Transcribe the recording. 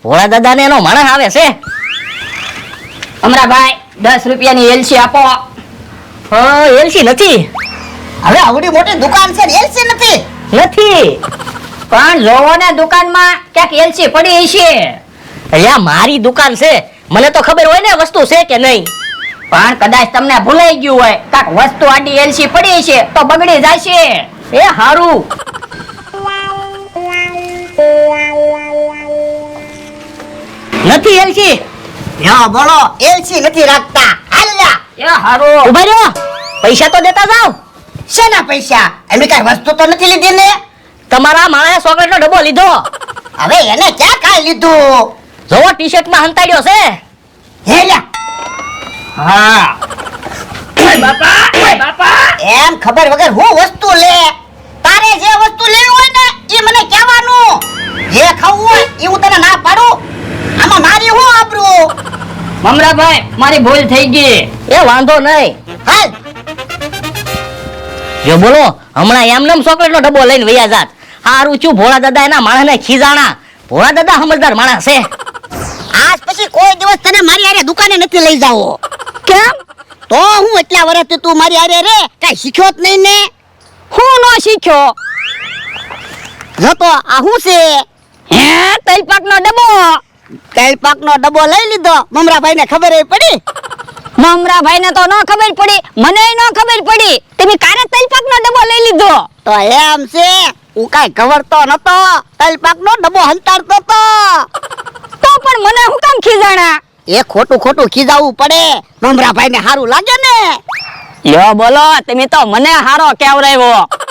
ભોળા દાદા ને એનો માણસ આવે છે. અમરાભાઈ 10 રૂપિયાની એલસી આપો. એલસી નથી. હવે આવડી મોટી દુકાન છે ને એલસી નથી. નથી. પણ જોવો ને દુકાનમાં ક્યાંક એલસી પડી છે. અલ્યા મારી દુકાન છે, મને તો ખબર હોય ને વસ્તુ છે કે નહીં. પણ કદાચ તમને ભૂલાઈ ગયું હોય કાક વસ્તુ આડી એલસી પડી છે તો બગડી જશે. એ હારું. નથી એલસી. યા બોલો એલસી નથી રાખતા. હાલ્યા એ હારું. ઉભા રહ્યો, પૈસા તો દેતા જાવ. શેના પૈસા? એમની કઈ વસ્તુ તો નથી લીધી ને. તમારા માણસે ચોકલેટનો ડબ્બો લીધો. હવે એને ક્યાં કાઈ લીધું? જોવો ટી-શર્ટમાં હંતાડ્યો છે. હેલ્યા હા. બાપા બાપા એમ ખબર વગર હું વસ્તુ લે. તારે જે વસ્તુ લેવી હોય ને એ મને કહેવાનું. જે ખાવું હોય એ હું તને ના પાડું. આમાં મારી હું આબરૂ? મમરાભાઈ મારી ભૂલ થઈ ગઈ. એ વાંધો નહીં. હાલ જો બોલો હમણાં એમનેમ ચોકલેટનો ડબ્બો લઈને વયા જાત. હારું છું ભોળા દાદા એના માણસને ખીજાણા. ભોળા દાદા સમજદાર માણસ છે. આજ પછી કોઈ દિવસ તને મારી હારે દુકાને નથી લઈ જાવો. કેમ? તો હું એટલા વર્ષથી તું મારી હારે રે કઈ શીખ્યો જ નહીં ને. હું નો શીખ્યો. જતો આ હું છે? હે તલપાકનો ડબ્બો. તેલપાકનો ડબ્બો લઈ લીધો. મમરાભાઈ ને ખબર પડી? મમરાભાઈ ને તો ન ખબર પડી, મને ન ખબર પડી. તમે કારે તલપાકનો ડબ્બો લઈ લીધો. તો એમ છે હું કઈ ખબરતો નતો. તેલપાકનો ડબ્બો હંતાડતો તો પણ મને હું કામ ખીજાણા? એ ખોટું ખોટું ખીજાવવું પડે. મમરાભાઈ ને સારું લાગે ને. યો બોલો તમે તો મને હારો કેવરાવ્યો.